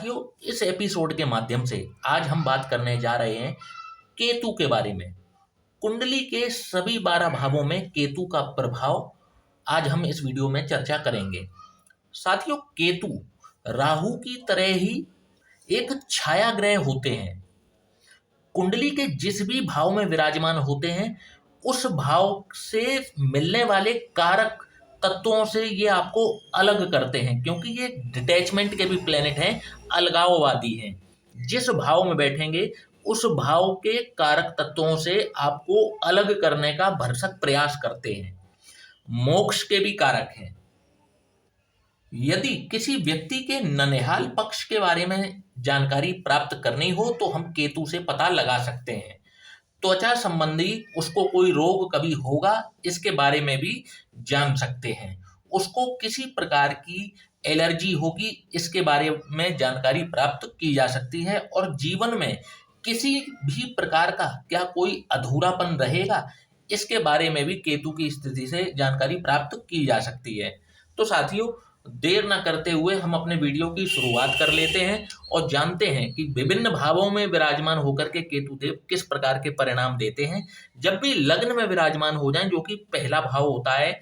साथियों, इस एपिसोड के माध्यम से आज हम बात करने जा रहे हैं केतु के बारे में। कुंडली के सभी 12 भावों में केतु का प्रभाव आज हम इस वीडियो में चर्चा करेंगे। साथियों, केतु राहु की तरह ही एक छाया ग्रह होते हैं। कुंडली के जिस भी भाव में विराजमान होते हैं, उस भाव से मिलने वाले कारक तत्वों से ये आपको अलग करते हैं, क्योंकि ये डिटैचमेंट के भी प्लेनेट हैं, अलगाववादी हैं। जिस भाव में बैठेंगे उस भाव के कारक तत्वों से आपको अलग करने का भरसक प्रयास करते हैं। मोक्ष के भी कारक हैं। यदि किसी व्यक्ति के ननिहाल पक्ष के बारे में जानकारी प्राप्त करनी हो तो हम केतु से पता लगा सकते हैं। त्वचा संबंधी उसको कोई रोग कभी होगा, इसके बारे में भी जान सकते हैं। उसको किसी प्रकार की एलर्जी होगी, इसके बारे में जानकारी प्राप्त की जा सकती है। और जीवन में किसी भी प्रकार का क्या कोई अधूरापन रहेगा, इसके बारे में भी केतु की स्थिति से जानकारी प्राप्त की जा सकती है। तो साथियों, देर न करते हुए हम अपने वीडियो की शुरुआत कर लेते हैं और जानते हैं कि विभिन्न भावों में विराजमान होकर के केतु देव किस प्रकार के परिणाम देते हैं। जब भी लग्न में विराजमान हो जाएं, जो कि पहला भाव होता है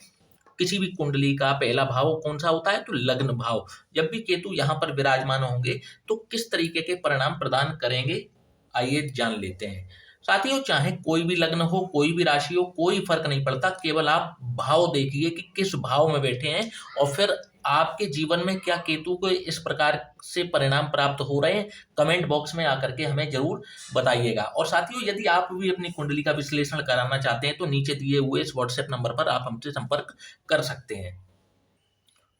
किसी भी कुंडली का, पहला भाव कौन सा होता है तो लग्न भाव। जब भी केतु यहाँ पर विराजमान होंगे तो किस तरीके के परिणाम प्रदान करेंगे, आइए जान लेते हैं। साथियों, चाहे कोई भी लग्न हो, कोई भी राशि हो, कोई फर्क नहीं पड़ता। केवल आप भाव देखिए कि किस भाव में बैठे हैं और फिर आपके जीवन में क्या केतु को इस प्रकार से परिणाम प्राप्त हो रहे हैं, कमेंट बॉक्स में आकर के हमें जरूर बताइएगा। और साथियों, यदि आप भी अपनी कुंडली का विश्लेषण कराना चाहते हैं तो नीचे दिए हुए इस व्हाट्सएप नंबर पर आप हमसे संपर्क कर सकते हैं।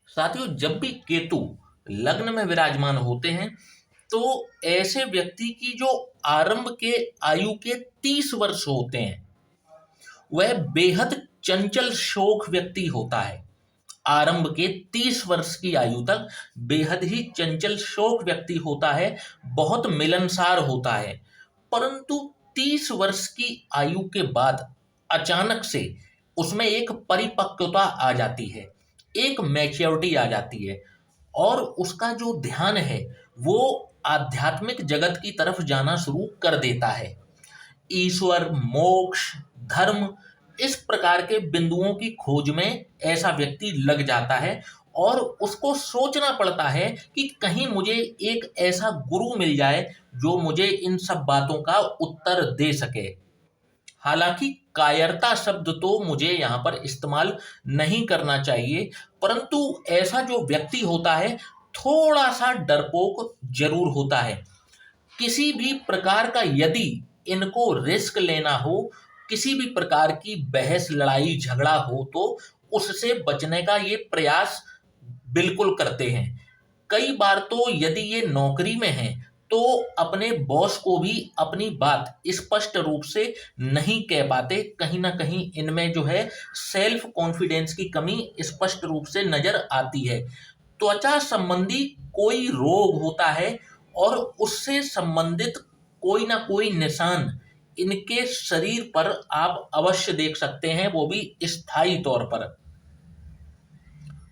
साथियों, जब भी केतु लग्न में विराजमान होते हैं तो ऐसे व्यक्ति की जो आरंभ के आयु के 30 वर्ष होते हैं, वह बेहद चंचल शोक व्यक्ति होता है। आरंभ के 30 वर्ष की आयु तक बेहद ही चंचल शोक व्यक्ति होता है, बहुत मिलनसार होता है। परंतु 30 वर्ष की आयु के बाद अचानक से उसमें एक परिपक्वता आ जाती है, एक मैच्योरिटी आ जाती है और उसका जो ध्यान है वो आध्यात्मिक जगत की तरफ जाना शुरू कर देता है। ईश्वर, मोक्ष, धर्म, इस प्रकार के बिंदुओं की खोज में ऐसा व्यक्ति लग जाता है और उसको सोचना पड़ता है कि कहीं मुझे एक ऐसा गुरु मिल जाए जो मुझे इन सब बातों का उत्तर दे सके। हालांकि कायरता शब्द तो मुझे यहाँ पर इस्तेमाल नहीं करना चाहिए, परंतु ऐसा जो व्यक्ति होता है थोड़ा सा डरपोक जरूर होता है। किसी भी प्रकार का यदि इनको रिस्क लेना हो, किसी भी प्रकार की बहस, लड़ाई, झगड़ा हो तो उससे बचने का ये प्रयास बिल्कुल करते हैं। कई बार तो यदि ये नौकरी में हैं तो अपने बॉस को भी अपनी बात स्पष्ट रूप से नहीं कह पाते। कहीं ना कहीं इनमें जो है सेल्फ कॉन्फिडेंस की कमी स्पष्ट रूप से नजर आती है। त्वचा संबंधी कोई रोग होता है और उससे संबंधित कोई ना कोई निशान इनके शरीर पर आप अवश्य देख सकते हैं, वो भी स्थायी तौर पर।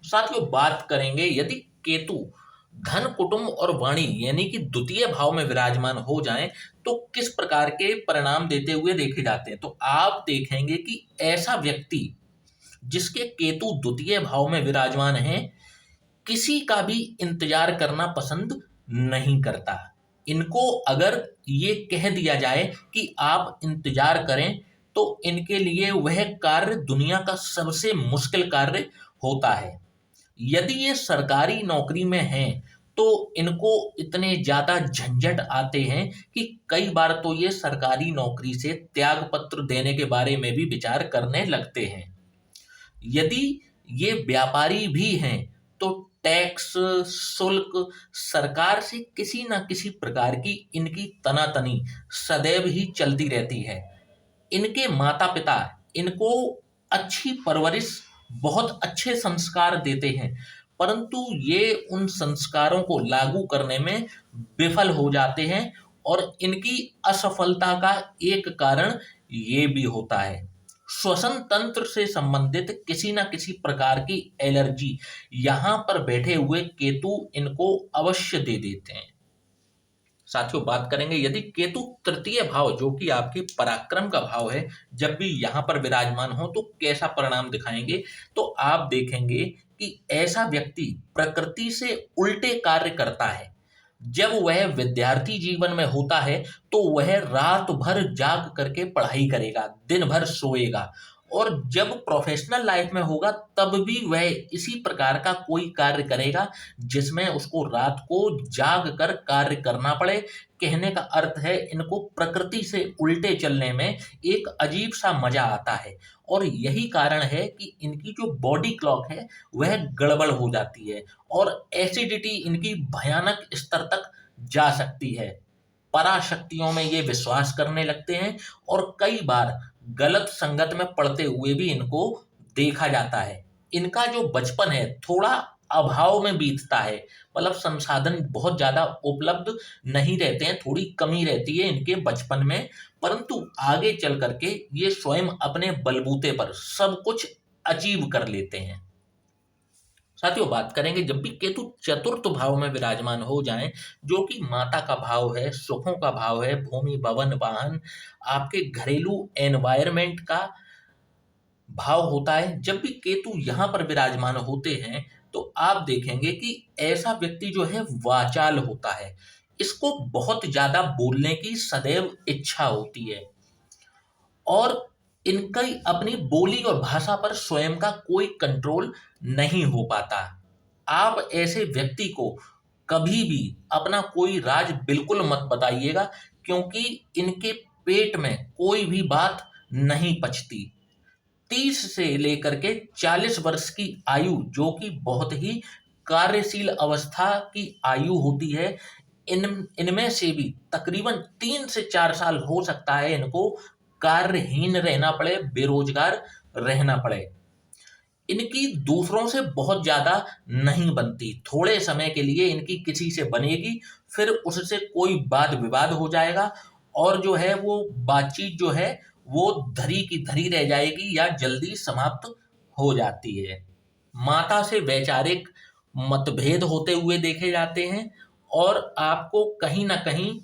साथियों, बात करेंगे यदि केतु धन, कुटुंब और वाणी यानी कि द्वितीय भाव में विराजमान हो जाएं तो किस प्रकार के परिणाम देते हुए देखे जाते हैं। तो आप देखेंगे कि ऐसा व्यक्ति जिसके केतु द्वितीय भाव में विराजमान है, किसी का भी इंतजार करना पसंद नहीं करता। इनको अगर ये कह दिया जाए कि आप इंतजार करें तो इनके लिए वह कार्य दुनिया का सबसे मुश्किल कार्य होता है। यदि ये सरकारी नौकरी में हैं तो इनको इतने ज्यादा झंझट आते हैं कि कई बार तो ये सरकारी नौकरी से त्याग पत्र देने के बारे में भी विचार करने लगते हैं। यदि ये व्यापारी भी हैं तो टैक्स, शुल्क, सरकार से किसी न किसी प्रकार की इनकी तनातनी सदैव ही चलती रहती है। इनके माता पिता इनको अच्छी परवरिश, बहुत अच्छे संस्कार देते हैं, परंतु ये उन संस्कारों को लागू करने में विफल हो जाते हैं और इनकी असफलता का एक कारण ये भी होता है श्वसन तंत्र से संबंधित किसी न किसी प्रकार की एलर्जी यहाँ पर बैठे हुए केतु इनको अवश्य दे देते हैं। साथियों बात करेंगे यदि केतु तृतीय भाव जो कि आपके पराक्रम का भाव है जब भी यहाँ पर विराजमान हो तो कैसा परिणाम दिखाएंगे। तो आप देखेंगे कि ऐसा व्यक्ति प्रकृति से उल्टे कार्य करता है। जब वह विद्यार्थी जीवन में होता है तो वह रात भर जाग करके पढ़ाई करेगा, दिन भर सोएगा, और जब प्रोफेशनल लाइफ में होगा तब भी वह इसी प्रकार का कोई कार्य करेगा जिसमें उसको रात को जाग कर कार्य करना पड़े। कहने का अर्थ है इनको प्रकृति से उल्टे चलने में एक अजीब सा मजा आता है, और यही कारण है कि इनकी जो बॉडी क्लॉक है वह गड़बड़ हो जाती है और एसिडिटी इनकी भयानक स्तर तक जा सकती है। पराशक्तियों में ये विश्वास करने लगते हैं और कई बार गलत संगत में पड़ते हुए भी इनको देखा जाता है। इनका जो बचपन है थोड़ा अभाव में बीतता है, मतलब संसाधन बहुत ज्यादा उपलब्ध नहीं रहते हैं, थोड़ी कमी रहती है इनके बचपन में, परंतु आगे चल करके ये स्वयं अपने बलबूते पर सब कुछ अचीव कर लेते हैं। साथियों बात करेंगे जब भी केतु चतुर्थ भाव में विराजमान हो जाएं, जो कि माता का भाव है, सुखों का भाव है, भूमि भवन वाहन, आपके घरेलू एनवायरमेंट का भाव होता है। जब भी केतु यहाँ पर विराजमान होते हैं तो आप देखेंगे कि ऐसा व्यक्ति जो है वाचाल होता है, इसको बहुत ज्यादा बोलने की सदैव इच्छा होती है और इनकी अपनी बोली और भाषा पर स्वयं का कोई कंट्रोल नहीं हो पाता। आप ऐसे व्यक्ति को कभी भी अपना कोई राज बिल्कुल मत बताइएगा, क्योंकि इनके पेट में कोई भी बात नहीं पचती। 30 से लेकर के 40 वर्ष की आयु जो कि बहुत ही कार्यशील अवस्था की आयु होती है, इनमें से भी तकरीबन 3 से 4 साल हो सकता है इनको कार्यहीन रहना पड़े, बेरोजगार रहना पड़े। इनकी दूसरों से बहुत ज्यादा नहीं बनती, थोड़े समय के लिए इनकी किसी से बनेगी, फिर उससे कोई वाद विवाद हो जाएगा और जो है वो बातचीत जो है वो धरी की धरी रह जाएगी या जल्दी समाप्त हो जाती है। माता से वैचारिक मतभेद होते हुए देखे जाते हैं और आपको कहीं ना कहीं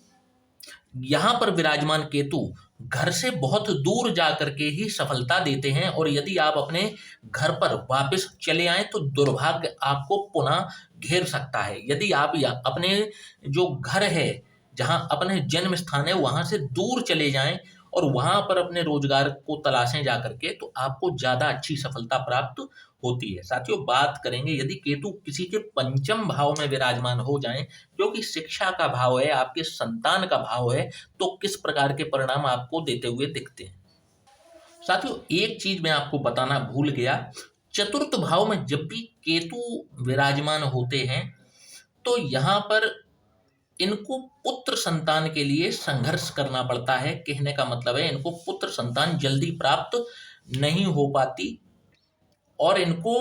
यहाँ पर विराजमान केतु घर से बहुत दूर जा करके ही सफलता देते हैं, और यदि आप अपने घर पर वापस चले आए तो दुर्भाग्य आपको पुनः घेर सकता है। यदि आप अपने जो घर है, जहाँ अपने जन्म स्थान है, वहां से दूर चले जाएं और वहां पर अपने रोजगार को तलाशें जा करके, तो आपको ज्यादा अच्छी सफलता प्राप्त होती है। साथियों बात करेंगे यदि केतु किसी के पंचम भाव में विराजमान हो जाएं, जो कि शिक्षा का भाव है, आपके संतान का भाव है, तो किस प्रकार के परिणाम आपको देते हुए दिखते हैं। साथियों एक चीज मैं आपको बताना भूल गया, चतुर्थ भाव में जब भी केतु विराजमान होते हैं तो यहाँ पर इनको पुत्र संतान के लिए संघर्ष करना पड़ता है। कहने का मतलब है इनको पुत्र संतान जल्दी प्राप्त नहीं हो पाती और इनको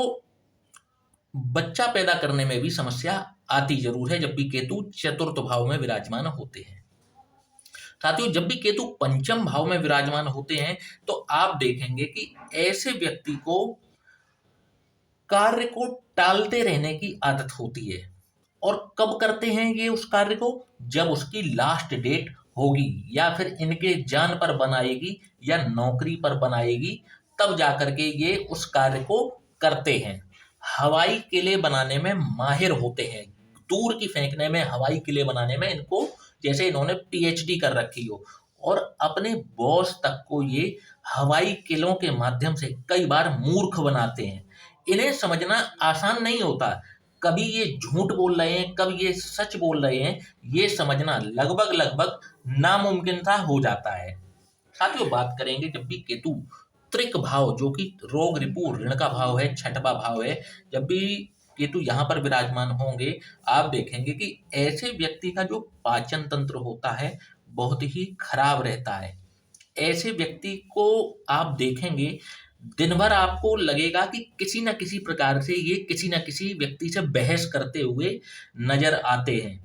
बच्चा पैदा करने में भी समस्या आती जरूर है जब भी केतु चतुर्थ भाव में विराजमान होते हैं। साथियों जब भी केतु पंचम भाव में विराजमान होते हैं तो आप देखेंगे कि ऐसे व्यक्ति को कार्य को टालते रहने की आदत होती है। और कब करते हैं ये उस कार्य को? जब उसकी लास्ट डेट होगी या फिर इनके जान पर बनाएगी या नौकरी पर बनाएगी, तब जाकर के ये उस कार्य को करते हैं। हवाई किले बनाने में माहिर होते हैं, दूर की फेंकने में, हवाई किले बनाने में इनको जैसे इन्होंने पीएचडी कर रखी हो, और अपने बॉस तक को ये हवाई किलों के माध्यम से कई बार मूर्ख बनाते हैं। इन्हें समझना आसान नहीं होता, कभी ये झूठ बोल रहे हैं, कभी ये सच बोल रहे हैं, ये समझना लगभग लगभग नामुमकिन सा हो जाता है। साथियों बात करेंगे जब भी केतु त्रिक भाव जो कि रोग रिपू ऋण का भाव है, छठवां भाव है, जब भी केतु यहाँ पर विराजमान होंगे, आप देखेंगे कि ऐसे व्यक्ति का जो पाचन तंत्र होता है बहुत ही खराब रहता है। ऐसे व्यक्ति को आप देखेंगे दिन भर आपको लगेगा कि किसी न किसी प्रकार से ये किसी न किसी व्यक्ति से बहस करते हुए नजर आते हैं।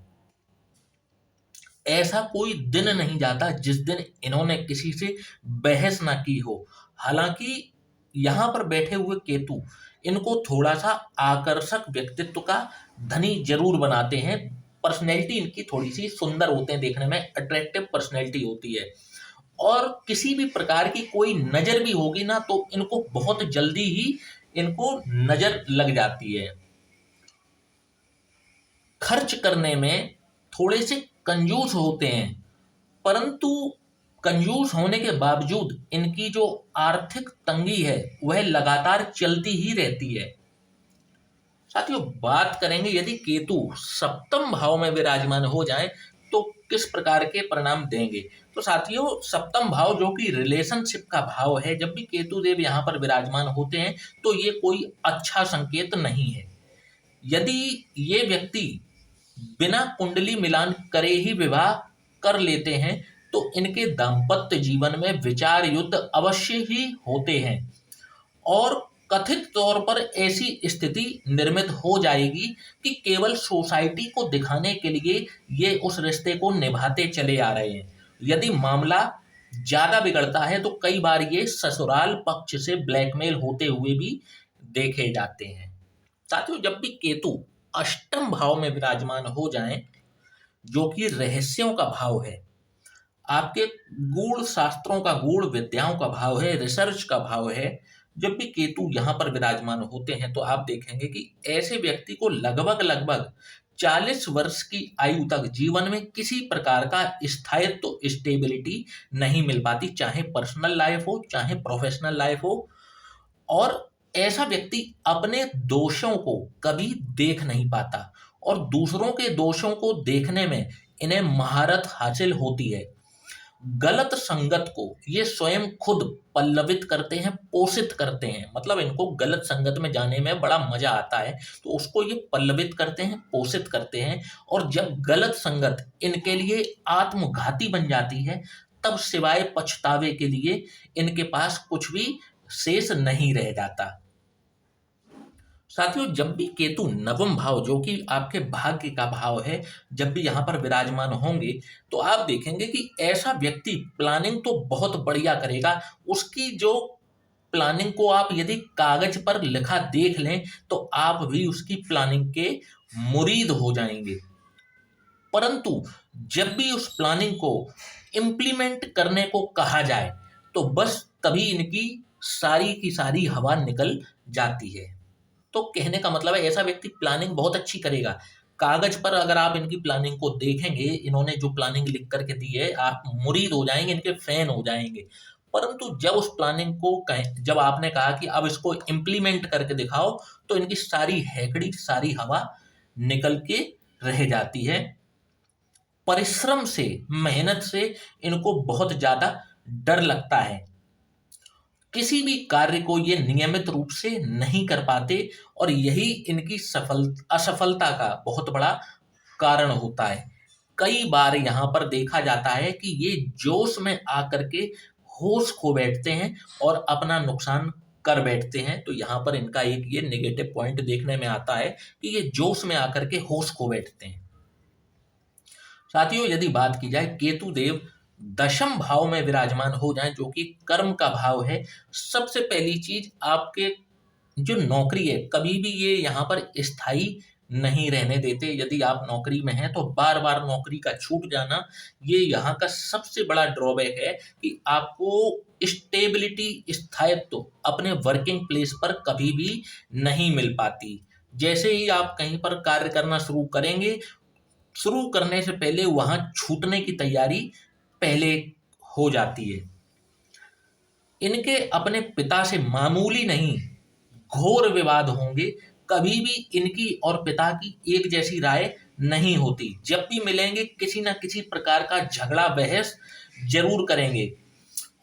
ऐसा कोई दिन नहीं जाता जिस दिन इन्होंने किसी से बहस ना की हो। हालांकि यहाँ पर बैठे हुए केतु इनको थोड़ा सा आकर्षक व्यक्तित्व का धनी जरूर बनाते हैं, पर्सनैलिटी इनकी थोड़ी सी सुंदर होते हैं, देखने में अट्रैक्टिव पर्सनैलिटी होती है। और किसी भी प्रकार की कोई नज़र भी होगी ना तो इनको बहुत जल्दी ही इनको नज़र लग जाती है। खर्च करने में थोड़े से कंजूस होते हैं, परंतु कंजूस होने के बावजूद इनकी जो आर्थिक तंगी है वह लगातार चलती ही रहती है। साथियों, बात करेंगे यदि केतु सप्तम भाव में विराजमान हो जाए तो किस प्रकार के परिणाम देंगे। तो साथियों, सप्तम भाव जो कि रिलेशनशिप का भाव है, जब भी केतु देव यहाँ पर विराजमान होते हैं तो ये कोई अच्छा संकेत नहीं है। यदि ये व्यक्ति बिना कुंडली मिलान करे ही विवाह कर लेते हैं तो इनके दाम्पत्य जीवन में विचार युद्ध अवश्य ही होते हैं और कथित तौर पर ऐसी स्थिति निर्मित हो जाएगी कि केवल सोसाइटी को दिखाने के लिए ये उस रिश्ते को निभाते चले आ रहे हैं। यदि मामला ज्यादा बिगड़ता है तो कई बार ये ससुराल पक्ष से ब्लैकमेल होते हुए भी देखे जाते हैं। साथियों, जब भी केतु अष्टम भाव में विराजमान हो जाएं, जो कि रहस्यों का भाव है, आपके गूढ़ शास्त्रों का, गूढ़ विद्याओं का भाव है, रिसर्च का भाव है, जब भी केतु यहाँ पर विराजमान होते हैं तो आप देखेंगे कि ऐसे व्यक्ति को लगभग लगभग 40 वर्ष की आयु तक जीवन में किसी प्रकार का स्थायित्व, स्टेबिलिटी नहीं मिल पाती, चाहे पर्सनल लाइफ हो चाहे प्रोफेशनल लाइफ हो। और ऐसा व्यक्ति अपने दोषों को कभी देख नहीं पाता और दूसरों के दोषों को देखने में इन्हें महारत हासिल होती है। गलत संगत को ये स्वयं खुद पल्लवित करते हैं, पोषित करते हैं, मतलब इनको गलत संगत में जाने में बड़ा मजा आता है तो उसको ये पल्लवित करते हैं, पोषित करते हैं। और जब गलत संगत इनके लिए आत्मघाती बन जाती है तब सिवाय पछतावे के लिए इनके पास कुछ भी शेष नहीं रह जाता। साथियों, जब भी केतु नवम भाव जो कि आपके भाग्य का भाव है, जब भी यहाँ पर विराजमान होंगे तो आप देखेंगे कि ऐसा व्यक्ति प्लानिंग तो बहुत बढ़िया करेगा। उसकी जो प्लानिंग को आप यदि कागज पर लिखा देख लें तो आप भी उसकी प्लानिंग के मुरीद हो जाएंगे, परंतु जब भी उस प्लानिंग को इम्प्लीमेंट करने को कहा जाए तो बस तभी इनकी सारी की सारी हवा निकल जाती है। तो कहने का मतलब है, ऐसा व्यक्ति प्लानिंग बहुत अच्छी करेगा। कागज पर अगर आप इनकी प्लानिंग को देखेंगे, इन्होंने जो प्लानिंग लिख करके दी है, आप मुरीद हो जाएंगे, इनके फैन हो जाएंगे। परंतु जब उस प्लानिंग को जब आपने कहा कि अब इसको इम्प्लीमेंट करके दिखाओ तो इनकी सारी हैकड़ी, सारी हवा निकल के रह जाती है। परिश्रम से, मेहनत से इनको बहुत ज्यादा डर लगता है। किसी भी कार्य को ये नियमित रूप से नहीं कर पाते और यही इनकी असफलता का बहुत बड़ा कारण होता है। कई बार यहाँ पर देखा जाता है कि ये जोश में आकर के होश खो बैठते हैं और अपना नुकसान कर बैठते हैं। तो यहाँ पर इनका एक ये नेगेटिव पॉइंट देखने में आता है कि ये जोश में आकर के होश खो बैठते हैं। साथियों, यदि बात की जाए केतु देव दशम भाव में विराजमान हो जाएं, जो कि कर्म का भाव है, सबसे पहली चीज आपके जो नौकरी है, कभी भी ये यहाँ पर स्थायी नहीं रहने देते। यदि आप नौकरी में हैं तो बार बार नौकरी का छूट जाना, ये यहाँ का सबसे बड़ा ड्रॉबैक है कि आपको स्टेबिलिटी, स्थायित्व अपने वर्किंग प्लेस पर कभी भी नहीं मिल पाती। जैसे ही आप कहीं पर कार्य करना शुरू करेंगे, शुरू करने से पहले वहां छूटने की तैयारी पहले हो जाती है। इनके अपने पिता से मामूली नहीं घोर विवाद होंगे। कभी भी इनकी और पिता की एक जैसी राय नहीं होती। जब भी मिलेंगे किसी ना किसी प्रकार का झगड़ा, बहस जरूर करेंगे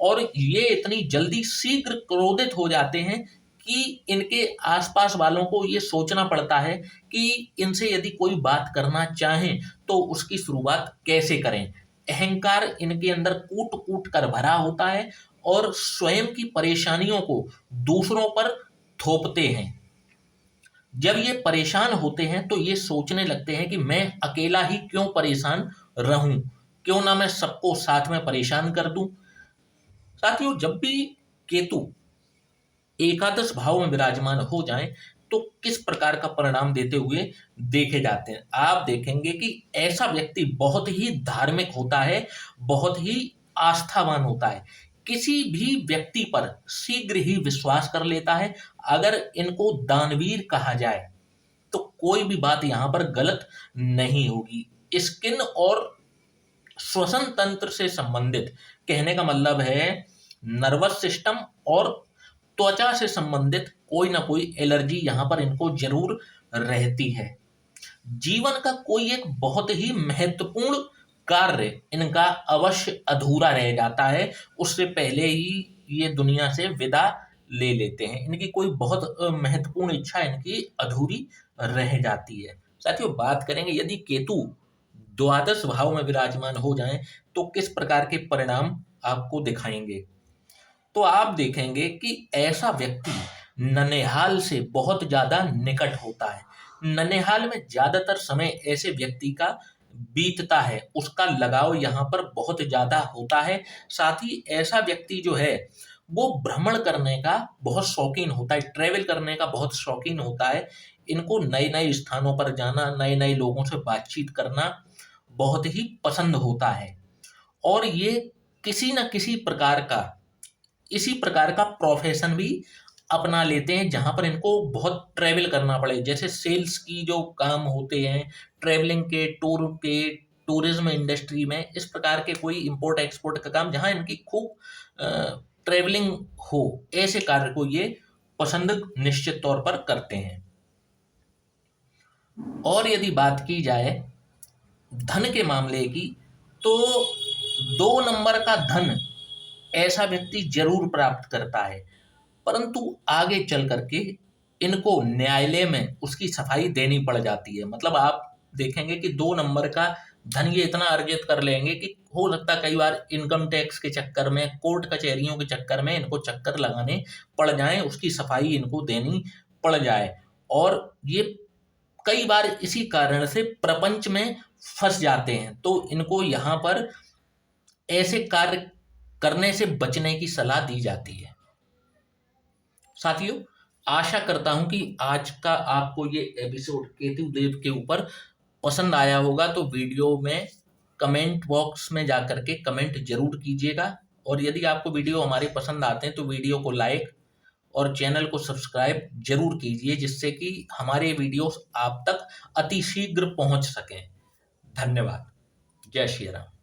और ये इतनी जल्दी शीघ्र क्रोधित हो जाते हैं कि इनके आसपास वालों को ये सोचना पड़ता है कि इनसे यदि कोई बात करना चाहें तो उसकी शुरुआत कैसे करें। अहंकार इनके अंदर कूट कूट कर भरा होता है और स्वयं की परेशानियों को दूसरों पर थोपते हैं। जब ये परेशान होते हैं तो ये सोचने लगते हैं कि मैं अकेला ही क्यों परेशान रहूं, क्यों ना मैं सबको साथ में परेशान कर दूं। साथियों, जब भी केतु एकादश भाव में विराजमान हो जाएं तो किस प्रकार का परिणाम देते हुए देखे जाते हैं। आप देखेंगे कि ऐसा व्यक्ति बहुत ही धार्मिक होता है, बहुत ही आस्थावान होता है, किसी भी व्यक्ति पर शीघ्र ही विश्वास कर लेता है। अगर इनको दानवीर कहा जाए तो कोई भी बात यहाँ पर गलत नहीं होगी। स्किन और श्वसन तंत्र से संबंधित, कहने का मतलब है नर्वस सिस्टम और त्वचा से संबंधित कोई ना कोई एलर्जी यहाँ पर इनको जरूर रहती है। जीवन का कोई एक बहुत ही महत्वपूर्ण कार्य इनका अवश्य अधूरा रह जाता है, उससे पहले ही ये दुनिया से विदा ले लेते हैं। इनकी कोई बहुत महत्वपूर्ण इच्छा इनकी अधूरी रह जाती है। साथियों, बात करेंगे यदि केतु द्वादश भाव में विराजमान हो जाएं तो किस प्रकार के परिणाम आपको दिखाएंगे। तो आप देखेंगे कि ऐसा व्यक्ति ननिहाल से बहुत ज्यादा निकट होता है। ननिहाल में ज्यादातर समय ऐसे व्यक्ति का बीतता है, उसका लगाव यहाँ पर बहुत ज्यादा होता है। साथ ही ऐसा व्यक्ति जो है वो भ्रमण करने का बहुत शौकीन होता है, ट्रेवल करने का बहुत शौकीन होता है। इनको नए नए स्थानों पर जाना, नए नए लोगों से बातचीत करना बहुत ही पसंद होता है। और ये किसी न किसी प्रकार का, इसी प्रकार का प्रोफेशन भी अपना लेते हैं जहां पर इनको बहुत ट्रेवल करना पड़े, जैसे सेल्स की जो काम होते हैं, ट्रेवलिंग के, टूर के, टूरिज्म इंडस्ट्री में इस प्रकार के कोई इंपोर्ट एक्सपोर्ट का काम जहां इनकी खूब ट्रेवलिंग हो, ऐसे कार्य को ये पसंद निश्चित तौर पर करते हैं। और यदि बात की जाए धन के मामले की, तो 2 नंबर का धन ऐसा व्यक्ति जरूर प्राप्त करता है, परंतु आगे चल करके इनको न्यायालय में उसकी सफाई देनी पड़ जाती है। मतलब आप देखेंगे कि 2 नंबर का धन ये इतना अर्जित कर लेंगे कि हो सकता है कई बार इनकम टैक्स के चक्कर में, कोर्ट कचहरियों के चक्कर में इनको चक्कर लगाने पड़ जाएं, उसकी सफाई इनको देनी पड़ जाए। और ये कई बार इसी कारण से प्रपंच में फंस जाते हैं, तो इनको यहाँ पर ऐसे कार्य करने से बचने की सलाह दी जाती है। साथियों, आशा करता हूं कि आज का आपको ये एपिसोड केतु देव के ऊपर पसंद आया होगा। तो वीडियो में कमेंट बॉक्स में जाकर के कमेंट जरूर कीजिएगा। और यदि आपको वीडियो हमारे पसंद आते हैं तो वीडियो को लाइक और चैनल को सब्सक्राइब जरूर कीजिए, जिससे कि हमारे वीडियोस आप तक अति शीघ्र पहुंच सकें। धन्यवाद। जय श्री राम।